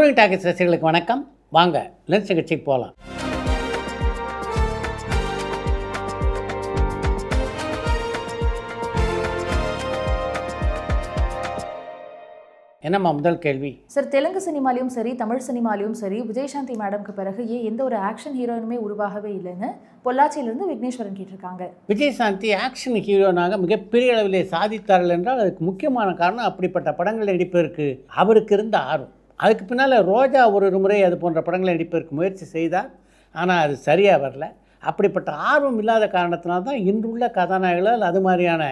Touring talkies ரசிகர்களுக்கு வணக்கம். வாங்க லென்ஸ் நிகழ்ச்சிக்கு போகலாம். என்னம்மா முதல் கேள்வி? சார், தெலுங்கு சினிமாலையும் சரி தமிழ் சினிமாலையும் சரி விஜயசாந்தி மேடம்க்கு பிறகு ஏன் எந்த ஒரு ஆக்ஷன் ஹீரோயினுமே உருவாகவே இல்லைன்னு பொள்ளாச்சியிலிருந்து விக்னேஸ்வரன் கேட்டிருக்காங்க. விஜயசாந்தி ஆக்ஷன் ஹீரோனாக மிகப்பெரிய அளவிலே சாதித்தார்கள் என்றால் அதுக்கு முக்கியமான காரணம் அப்படிப்பட்ட படங்களில் நடிப்பதற்கு அவருக்கு இருந்த ஆர்வம். அதுக்கு பின்னால் ரோஜா ஒரு முறை அது போன்ற படங்களை நடிப்பதற்கு முயற்சி செய்தார். ஆனால் அது சரியாக வரல. அப்படிப்பட்ட ஆர்வம் இல்லாத காரணத்தினால்தான் இன்றுள்ள கதாநாயகர்களால் அது மாதிரியான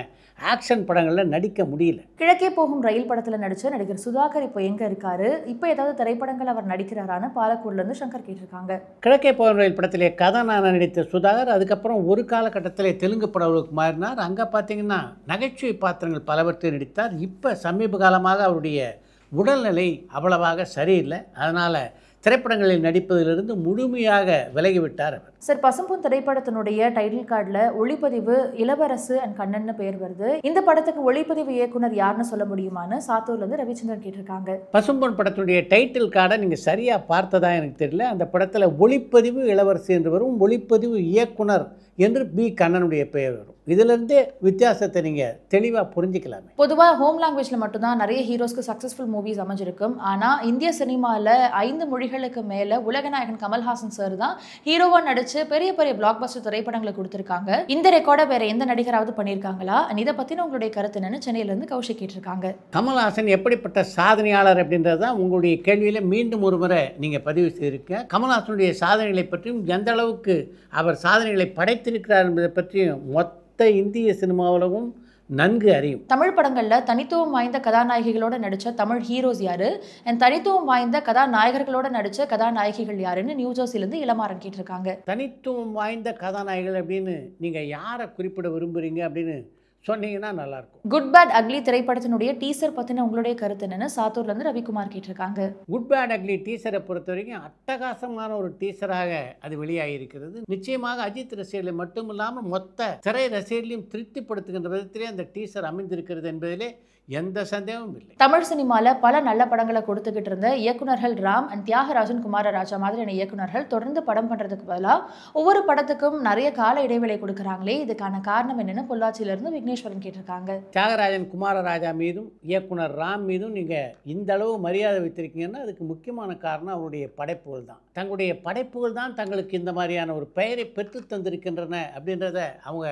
ஆக்ஷன் படங்களில் நடிக்க முடியல. கிழக்கே போகும் ரயில் படத்தில் நடித்த நடிகர் சுதாகர் இப்போ எங்கே இருக்காரு, இப்போ ஏதாவது திரைப்படங்கள் அவர் நடிக்கிறாரான்னு பாலக்கோட்லேருந்து சங்கர் கேட்டிருக்காங்க. கிழக்கே போகும் ரயில் படத்திலே கதாநாயகன் நடித்த சுதாகர் அதுக்கப்புறம் ஒரு காலகட்டத்திலே தெலுங்கு படங்களுக்கு மாறினார். அங்கே பார்த்தீங்கன்னா நகைச்சுவை பாத்திரங்கள் பலவற்றை நடித்தார். இப்போ சமீப காலமாக அவருடைய உடல்நிலை அவ்வளவாக சரியில்லை. அதனால் திரைப்படங்களில் நடிப்பதிலிருந்து முழுமையாக விலகிவிட்டார் அவர். சார், பசும்பொன் திரைப்படத்தினுடைய டைட்டில் கார்டில் ஒளிப்பதிவு இளவரசு அண்ட் கண்ணன் பேர் வருது. இந்த படத்துக்கு ஒளிப்பதிவு இயக்குனர் யாருன்னு சொல்ல முடியுமான்னு சாத்தூர்லேருந்து ரவிச்சந்திரன் கேட்டிருக்காங்க. பசும்பொன் படத்தினுடைய டைட்டில் கார்டை நீங்கள் சரியாக பார்த்ததா எனக்கு தெரியல. அந்த படத்தில் ஒளிப்பதிவு இளவரசு என்று வரும், ஒளிப்பதிவு இயக்குனர் என்று பி கண்ணனுடைய பெயர் வரும். இதிலிருந்தே வித்தியாசத்தை நீங்கள் தெளிவாக புரிஞ்சிக்கலாமே. பொதுவாக ஹோம் லாங்குவேஜில் மட்டும்தான் நிறைய ஹீரோஸ்க்கு சக்ஸஸ்ஃபுல் மூவிஸ் அமைஞ்சிருக்கும். ஆனால் இந்திய சினிமாவில் 5 மொழிகளுக்கு மேலே உலகநாயகன் கமல்ஹாசன் சார் தான் ஹீரோவாக நடித்து பெரிய பெரிய பிளாக் பஸ்டர் திரைப்படங்களை கொடுத்துருக்காங்க. இந்த ரெக்கார்டை வேற எந்த நடிகராவது பண்ணியிருக்காங்களா? இதை பற்றின உங்களுடைய கருத்து என்னன்னு சென்னையிலேருந்து கௌஷிக் கேட்டிருக்காங்க. கமல்ஹாசன் எப்படிப்பட்ட சாதனையாளர் அப்படின்றது தான் உங்களுடைய கேள்வியில் மீண்டும் ஒரு முறை நீங்கள் பதிவு செய்திருக்க. கமல்ஹாசனுடைய சாதனைகளை பற்றியும் எந்த அளவுக்கு அவர் சாதனைகளை படைத்திருக்கிறார் என்பதை பற்றியும் மொத்த இந்திய சினிமாவிலும் நன்கு அறியும். தமிழ் படங்களில் தனித்துவம் வாய்ந்த கதாநாயகிகளோட நடித்த தமிழ் ஹீரோஸ் யாரு அண்ட் தனித்துவம் வாய்ந்த கதாநாயகர்களோட நடித்த கதாநாயகிகள் யாருன்னு நியூ ஜெர்சிலேருந்து இளமாறன் கேட்டிருக்காங்க. தனித்துவம் வாய்ந்த கதாநாயகிகள் அப்படின்னு நீங்கள் யாரை குறிப்பிட விரும்புகிறீங்க அப்படின்னு சொன்னீங்கன்னா நல்லாயிருக்கும். குட் பேட் அக்லி திரைப்படத்தினுடைய டீசர் பற்றின உங்களுடைய கருத்து என்னன்னு சாத்தூர்லேருந்து ரவிக்குமார் கேட்டிருக்காங்க. குட் பேட் அக்லி டீசரை பொறுத்த வரைக்கும் அட்டகாசமான ஒரு டீசராக அது வெளியாகியிருக்கிறது. நிச்சயமாக அஜித் ரசிகர்களை மட்டும் இல்லாமல் மொத்த திரை ரசிகர்களையும் திருப்திப்படுத்துகின்ற விதத்திலே அந்த டீசர் அமைந்திருக்கிறது என்பதிலே எந்த சந்தேகமும் இல்லை. தமிழ் சினிமாவில் பல நல்ல படங்களை கொடுத்துக்கிட்டு இருந்த இயக்குநர்கள் ராம் அண்ட் தியாகராஜன் குமாரராஜா மாதிரியான இயக்குநர்கள் தொடர்ந்து படம் பண்ணுறதுக்கு பதிலாக ஒவ்வொரு படத்துக்கும் நிறைய கால இடைவேளை கொடுக்குறாங்களே, இதுக்கான காரணம் என்னன்னு பொள்ளாச்சியிலிருந்து விக்னேஸ்வரன் கேட்டிருக்காங்க. தியாகராஜன் குமாரராஜா மீதும் இயக்குனர் ராம் மீதும் நீங்கள் இந்த அளவு மரியாதை வைத்திருக்கீங்கன்னா அதுக்கு முக்கியமான காரணம் அவருடைய படைப்புகள் தான். தங்களுடைய படைப்புகள் தான் தங்களுக்கு இந்த மாதிரியான ஒரு பெயரை பெற்று தந்திருக்கின்றன அப்படின்றத அவங்க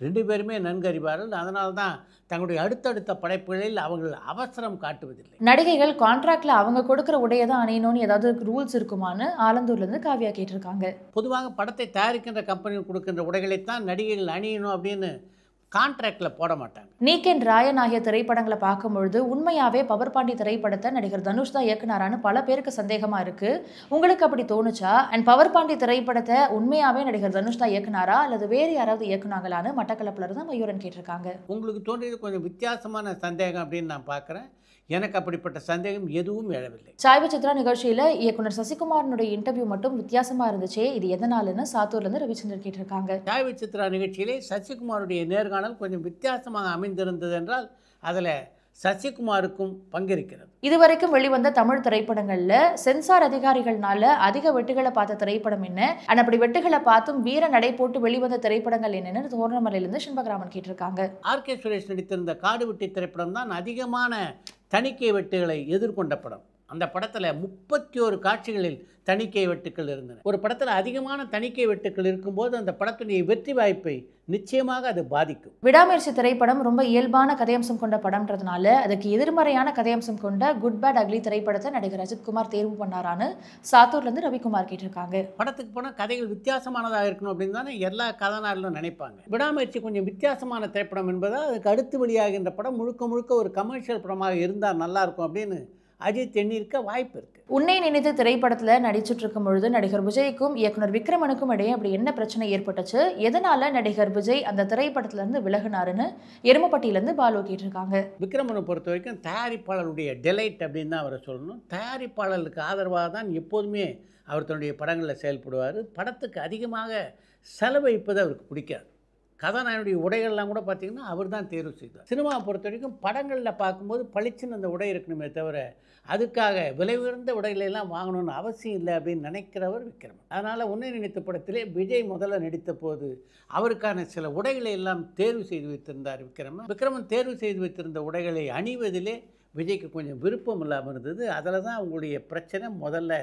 2 பேருமே நன்கு அறிவார்கள். அதனால தான் தங்களுடைய அடுத்தடுத்த படைப்புகளில் அவர்கள் அவசரம் காட்டுவதில்லை. நடிகைகள் கான்ட்ராக்டில் அவங்க கொடுக்குற உடையை தான் அணியணும்னு ஏதாவது ரூல்ஸ் இருக்குமான்னு ஆலந்தூர்லேருந்து காவியா கேட்டிருக்காங்க. பொதுவாக படத்தை தயாரிக்கின்ற கம்பெனிகள் கொடுக்கின்ற உடைகளைத்தான் நடிகைகள் அணியணும் அப்படின்னு கான்ட்ராக்டில் போட மாட்டாங்க. நீக்கன் ராயன் ஆகிய திரைப்படங்களை பார்க்கும்பொழுது உண்மையாகவே பவர் பாண்டி திரைப்படத்தை நடிகர் தனுஷ் தான் இயக்குனாரான்னு பல பேருக்கு சந்தேகமாக இருக்குது. உங்களுக்கு அப்படி தோணுச்சா? அண்ட் பவர் பாண்டி திரைப்படத்தை உண்மையாகவே நடிகர் தனுஷ் தான் இயக்குனாரா அல்லது வேறு யாராவது இயக்குனாங்களான்னு மட்டக்களப்பில் தான் மயூரன் கேட்டிருக்காங்க. உங்களுக்கு தோன்றியது கொஞ்சம் வித்தியாசமான சந்தேகம் அப்படின்னு நான் பார்க்குறேன். எனக்கு அப்படிப்பட்ட சந்தேகம் எதுவும் எழவில்லை. சாய்வு சித்ரா நிகழ்ச்சியில் இயக்குனர் சசிகுமாரனுடைய இன்டர்வியூ மட்டும் வித்தியாசமாக இருந்துச்சே, இது எதனாலன்னு சாத்தூர்லேருந்து ரவிச்சந்திரன் கேட்டிருக்காங்க. சாய்வு சித்ரா நிகழ்ச்சியிலே சசிகுமாருடைய நேர்காணல் கொஞ்சம் வித்தியாசமாக அமைந்திருந்தது என்றால் அதில் சசிகுமாருக்கும் பங்கிருக்கிறது. இதுவரைக்கும் வெளிவந்த தமிழ் திரைப்படங்கள்ல சென்சார் அதிகாரிகள்னால அதிக வெட்டுகளை பார்த்த திரைப்படம் என்ன, அண்ட் அப்படி வெட்டுகளை பார்த்தும் வீர நடை போட்டு வெளிவந்த திரைப்படங்கள் என்னன்னு தோரணமலையிலிருந்து சின்பகிராமன் கேட்டிருக்காங்க. ஆர்.கே. சுரேஷ் நடித்திருந்த காடு வெட்டி திரைப்படம் தான் அதிகமான தணிக்கை வெட்டுகளை எதிர்கொண்ட படம். அந்த படத்தில் 31 காட்சிகளில் தணிக்கை வெட்டுக்கள் இருந்தன. ஒரு படத்தில் அதிகமான தணிக்கை வெட்டுக்கள் இருக்கும்போது அந்த படத்துடைய வெற்றி வாய்ப்பை நிச்சயமாக அது பாதிக்கும். விடாமுயற்சி திரைப்படம் ரொம்ப இயல்பான கதையம்சம் கொண்ட படம்ன்றதுனால அதுக்கு எதிர்மறையான கதையம்சம் கொண்ட குட் பேட் அக்லி திரைப்படத்தை நடிகர் அஜித்குமார் தேர்வு பண்ணாரான்னு சாத்தூர்லேருந்து ரவிக்குமார் கேட்டிருக்காங்க. படத்துக்கு போனால் கதைகள் வித்தியாசமானதாக இருக்கணும் அப்படின்னு தானே எல்லா கதாநாயகர்களும் நினைப்பாங்க. விடாமுயற்சி கொஞ்சம் வித்தியாசமான திரைப்படம் என்பதால் அதுக்கு அடுத்து வெளியாகின்ற படம் முழுக்க முழுக்க ஒரு கமர்ஷியல் படமாக இருந்தால் நல்லாயிருக்கும் அப்படின்னு அஜித் எண்ணியிருக்க வாய்ப்பு இருக்குது. உன்னை நினைத்து திரைப்படத்தில் நடிச்சுட்டு இருக்கும் பொழுது நடிகர் விஜய்க்கும் இயக்குனர் விக்ரமனுக்கும் இடையே அப்படி என்ன பிரச்சனை ஏற்பட்டுச்சு, எதனால நடிகர் விஜய் அந்த திரைப்படத்திலேருந்து விலகினாருன்னு எருமப்பட்டியிலேருந்து பாலு கேட்டிருக்காங்க. விக்ரமனை பொறுத்த வரைக்கும் தயாரிப்பாளருடைய டெலைட் அப்படின்னு தான் அவரை சொல்லணும். தயாரிப்பாளருக்கு ஆதரவாக தான் எப்போதுமே அவர் தன்னுடைய படங்களில் செயல்படுவார். படத்துக்கு அதிகமாக செலவழிப்பது அவருக்கு பிடிக்காது. கதாநாயகனுடைய உடைகள்லாம் கூட பார்த்திங்கன்னா அவர் தான் தேர்வு செய்தார். சினிமாவை பொறுத்த வரைக்கும் படங்களில் பார்க்கும்போது பளிச்சுன்னு அந்த உடை இருக்கணுமே தவிர அதுக்காக விலை உயர்ந்த உடைகளெல்லாம் வாங்கணும்னு அவசியம் இல்லை அப்படின்னு நினைக்கிறவர் விக்ரமன். அதனால் உன்னை நினைத்த படத்திலே விஜய் முதல்ல நடித்த போது அவருக்கான சில உடைகளை எல்லாம் தேர்வு செய்து வைத்திருந்தார் விக்ரமன். விக்ரமன் தேர்வு செய்து வைத்திருந்த உடைகளை அணிவதிலே விஜய்க்கு கொஞ்சம் விருப்பம் இல்லாமல் இருந்தது. அதில் தான் அவங்களுடைய பிரச்சனை முதல்ல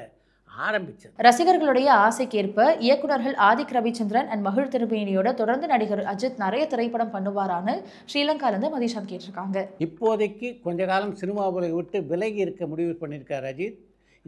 ஆரம்பிச்சது. ரசிகர்களுடைய ஆசைக்கேற்ப இயக்குநர்கள் ஆதிக் ரவிச்சந்திரன் அண்ட் மகிழ் திருமேனியோட தொடர்ந்து நடிகர் அஜித் நிறைய திரைப்படம் பண்ணுவாரான்னு ஸ்ரீலங்காலேருந்து மதிஷாந்த் கேட்டிருக்காங்க. இப்போதைக்கு கொஞ்ச காலம் சினிமா உலகை விட்டு விலகி இருக்க முடிவு பண்ணியிருக்கார் அஜித்.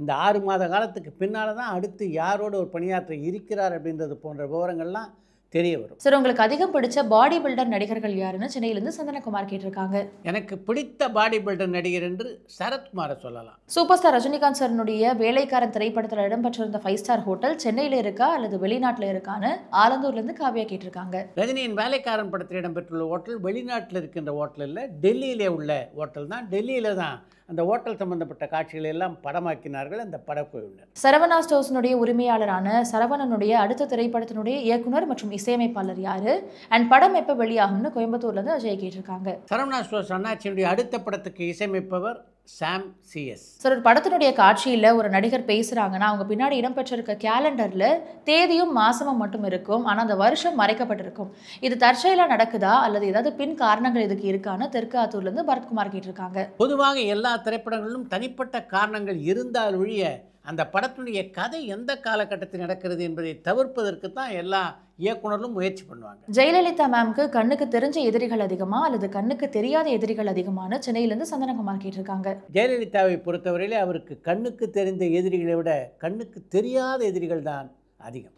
இந்த 6 மாத காலத்துக்கு பின்னால் தான் அடுத்து யாரோட ஒரு பணியாற்ற இருக்கிறார் அப்படின்றது போன்ற விவரங்கள்லாம் தெரிய வரும். சார், உங்களுக்கு அதிகம் பிடிச்ச பாடி பில்டர் நடிகர்கள் யாருன்னு சென்னையிலேருந்து சந்தனகுமார் கேட்டிருக்காங்க. எனக்கு பிடித்த பாடி பில்டர் நடிகர் என்று சரத்குமாரை சொல்லலாம். சூப்பர் ஸ்டார் ரஜினிகாந்த் சாரனுடைய வேலைக்காரன் திரைப்படத்தில் இடம்பெற்றிருந்த 5 ஸ்டார் ஹோட்டல் சென்னையில் இருக்கா அல்லது வெளிநாட்டில் இருக்கான்னு ஆலந்தூர்லேருந்து காவியா கேட்டிருக்காங்க. ரஜினியின் வேலைக்காரன் படத்தில் இடம்பெற்றுள்ள ஹோட்டல் வெளிநாட்டில் இருக்கின்ற ஹோட்டல் இல்லை, டெல்லியிலே உள்ள ஹோட்டல் தான். டெல்லியில் தான் அந்த ஹோட்டல் சம்பந்தப்பட்ட காட்சிகளை எல்லாம் படமாக்கினார்கள் அந்த படக்குழுவினர். சரவணா ஸ்டோர்ஸினுடைய உரிமையாளரான சரவணனுடைய அடுத்த திரைப்படத்தினுடைய இயக்குனர் மற்றும் இசையமைப்பாளர் யாரு அண்ட் படம் எப்போ வெளியாகும்னு கோயம்புத்தூர்லேருந்து அஜய் கேட்டிருக்காங்க. சரவணா ஸ்டோர்ஸ் அண்ணாச்சியுடைய அடுத்த படத்துக்கு இசையமைப்பவர் சாம் சிஎஸ். சார், ஒரு படத்தினுடைய காட்சியில் ஒரு நடிகர் பேசுகிறாங்கன்னா அவங்க பின்னாடி இடம்பெற்றிருக்க கேலண்டரில் தேதியும் மாசமும் மட்டும் இருக்கும், ஆனால் அந்த வருஷம் மறைக்கப்பட்டிருக்கும். இது தற்செயலாக நடக்குதா அல்லது ஏதாவது பின் காரணங்கள் இதுக்கு இருக்கான்னு தெற்கு ஆத்தூர்லேருந்து பரத்குமார் கேட்டிருக்காங்க. பொதுவாக எல்லா திரைப்படங்களிலும் தனிப்பட்ட காரணங்கள் இருந்தால் ஒழிய அந்த படத்தினுடைய கதை எந்த காலகட்டத்தில் நடக்கிறது என்பதை தவிர்ப்பதற்கு தான் எல்லா இயக்குனர்களும் முயற்சி பண்ணுவாங்க. ஜெயலலிதா மேம்க்கு கண்ணுக்கு தெரிஞ்ச எதிரிகள் அதிகமா அல்லது கண்ணுக்கு தெரியாத எதிரிகள் அதிகமான சென்னையிலேருந்து சந்தனகுமார் கேட்டிருக்காங்க. ஜெயலலிதாவை பொறுத்தவரையிலே அவருக்கு கண்ணுக்கு தெரிந்த எதிரிகளை விட கண்ணுக்கு தெரியாத எதிரிகள் தான் அதிகம்.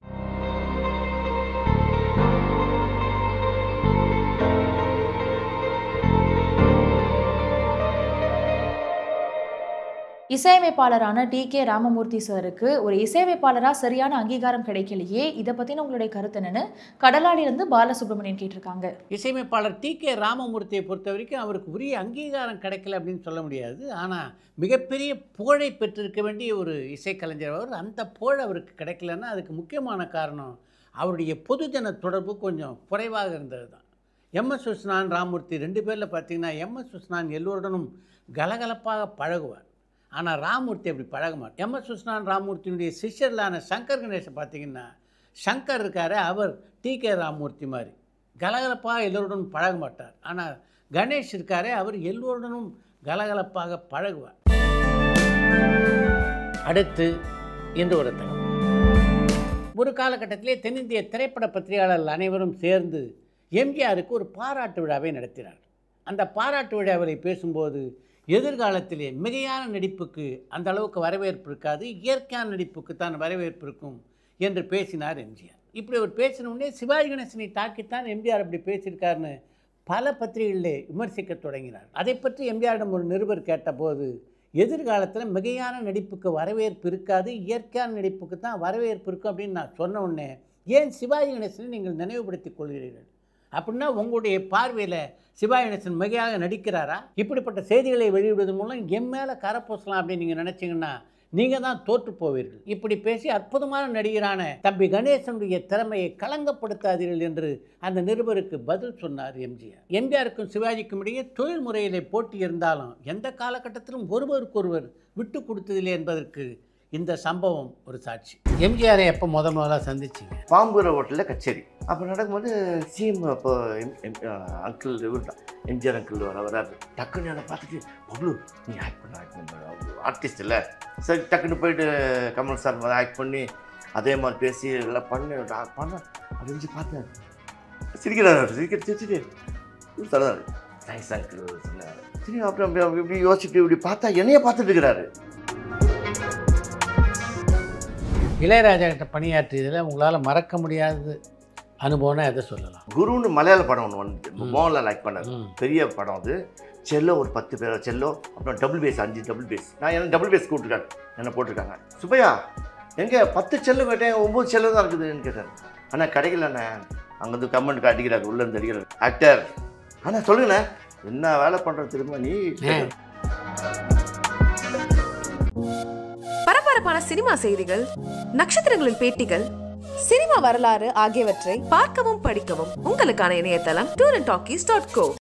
இசையமைப்பாளரான டி.கே. ராமமூர்த்தி சாருக்கு ஒரு இசையமைப்பாளராக சரியான அங்கீகாரம் கிடைக்கலையே, இதை பற்றின உங்களுடைய கருத்து என்னன்னு கடலாடியிலிருந்து பாலசுப்ரமணியன் கேட்டிருக்காங்க. இசையமைப்பாளர் டி.கே. ராமமூர்த்தியை பொறுத்த வரைக்கும் அவருக்கு உரிய அங்கீகாரம் கிடைக்கல அப்படின்னு சொல்ல முடியாது. ஆனால் மிகப்பெரிய புகழை பெற்றிருக்க வேண்டிய ஒரு இசைக்கலைஞர் அவர். அந்த புகழ் அவருக்கு கிடைக்கலன்னா அதுக்கு முக்கியமான காரணம் அவருடைய பொதுஜன தொடர்பு கொஞ்சம் குறைவாக இருந்தது தான். எம்.எஸ். விஸ்வநாதன், ராமமூர்த்தி 2 பேரில் பார்த்தீங்கன்னா எம்.எஸ். விஸ்வநாதன் எல்லோருடனும் கலகலப்பாக பழகுவார். ஆனால் ராமமூர்த்தி அப்படி பழக மாட்டார். எம்.எஸ். விஸ்வநாதன் ராமமூர்த்தியினுடைய சிஷ்யர்களான சங்கர் கணேசன் பார்த்தீங்கன்னா சங்கர் இருக்கார், அவர் டி.கே. ராமமூர்த்தி மாதிரி கலகலப்பாக எல்லோருடனும் பழக மாட்டார். ஆனால் கணேஷ் இருக்காரே, அவர் எல்லோருடனும் கலகலப்பாக பழகுவார். அடுத்து இன்று ஒரு தகவல். ஒரு காலகட்டத்திலே தென்னிந்திய திரைப்பட பத்திரிகையாளர்கள் அனைவரும் சேர்ந்து எம்ஜிஆருக்கு ஒரு பாராட்டு விழாவை நடத்தினார். அந்த பாராட்டு விழாவில் பேசும்போது எதிர்காலத்திலே மிகையான நடிப்புக்கு அந்த அளவுக்கு வரவேற்பு இருக்காது, இயற்கையான நடிப்புக்கு தான் வரவேற்பு இருக்கும் என்று பேசினார் எம்ஜிஆர். இப்படி அவர் பேசினோடனே சிவாஜி கணேசனை தாக்கித்தான் எம்ஜிஆர் அப்படி பேசியிருக்காருன்னு பல பத்திரிகைகளிலே விமர்சிக்க தொடங்கினார். அதை பற்றி எம்ஜிஆரிடம் ஒரு நிருபர் கேட்டபோது எதிர்காலத்தில் மிகையான நடிப்புக்கு வரவேற்பு இருக்காது, இயற்கையான நடிப்புக்கு தான் வரவேற்பு இருக்கும் அப்படின்னு நான் சொன்ன உடனே ஏன் சிவாஜி கணேசனை நீங்கள் நினைவுபடுத்திக் கொள்கிறீர்கள்? அப்படின்னா உங்களுடைய பார்வையில் சிவாஜி கணேசன் மிகையாக நடிக்கிறாரா? இப்படிப்பட்ட செய்திகளை வெளியிடுவதன் மூலம் என் மேலே கரப்பூசலாம் அப்படின்னு நீங்கள் நினச்சிங்கன்னா நீங்கள் தான் தோற்று போவீர்கள். இப்படி பேசி அற்புதமான நடிகரான தம்பி கணேசனுடைய திறமையை களங்கப்படுத்தாதீர்கள் என்று அந்த நிருபருக்கு பதில் சொன்னார் எம்ஜிஆர். எம்ஜிஆருக்கும் சிவாஜிக்கும் இடையே தொழில் முறையிலே போட்டி இருந்தாலும் எந்த காலகட்டத்திலும் ஒருவருக்கொருவர் விட்டு கொடுத்ததில்லை என்பதற்கு இந்த சம்பவம் ஒரு சாட்சி. எம்ஜிஆரை எப்போ முதலாக சந்திச்சிங்க? பாம்புற ஹோட்டலில் கச்சேரி அப்போ நடக்கும்போது சிஎம் அப்போ அங்கிள் இவர் தான் எம்ஜிஆர் அங்கிள் வராது. டக்குன்னு என்னை பார்த்துட்டு பப்ளு நீ ஆக்ட் பண்ண ஆர்டிஸ்ட் இல்லை சரி, டக்குன்னு போயிட்டு கமல் சார் ஆக்ட் பண்ணி அதே மாதிரி பேசி எல்லாம் பண்ண அப்படின்னு பார்த்தேன். சிரிக்கிறார், சிரிச்சுட்டு தராரு தேங்க்ஸ் அங்கிள் சொன்னார். சரி, அப்புறம் இப்படி யோசிச்சுட்டு இப்படி பார்த்தா என்னைய பார்த்துட்டு இருக்கிறாரு. இளையராஜா கிட்ட பணியாற்றியதில் உங்களால் மறக்க முடியாத அனுபவம்னா எதை சொல்லலாம்? குருன்னு மலையாள படம் ஒன்று வந்து மோகன்லால் லைக் பண்ணார். பெரிய படம் அது. செல்லோ ஒரு 10 பேர் செல்லோ, அப்புறம் டபுள் பேஸ் 5 டபுள் பேஸ். நான் என்ன டபுள் பேஸ் கூப்பிட்டுருக்காங்க, என்ன போட்டிருக்காங்க. சுப்பையா எங்கே 10 செல்லு கேட்டேன், 9 செல்லு தான் இருக்குதுன்னு கேட்டார். ஆனால் கிடைக்கலண்ணே, அங்கேருந்து கமெண்ட் அடிக்கிறாரு, உள்ளேருந்து அடிக்கிறாரு ஆக்டர். ஆனால் சொல்லுங்கண்ணே என்ன வேலை பண்ணுறது திரும்ப நீ. பரபரப்பான சினிமா செய்திகள், நட்சத்திரங்களின் பேட்டிகள், சினிமா வரலாறு ஆகியவற்றை பார்க்கவும் படிக்கவும் உங்களுக்கான இணையதளம் tourantalkies.co.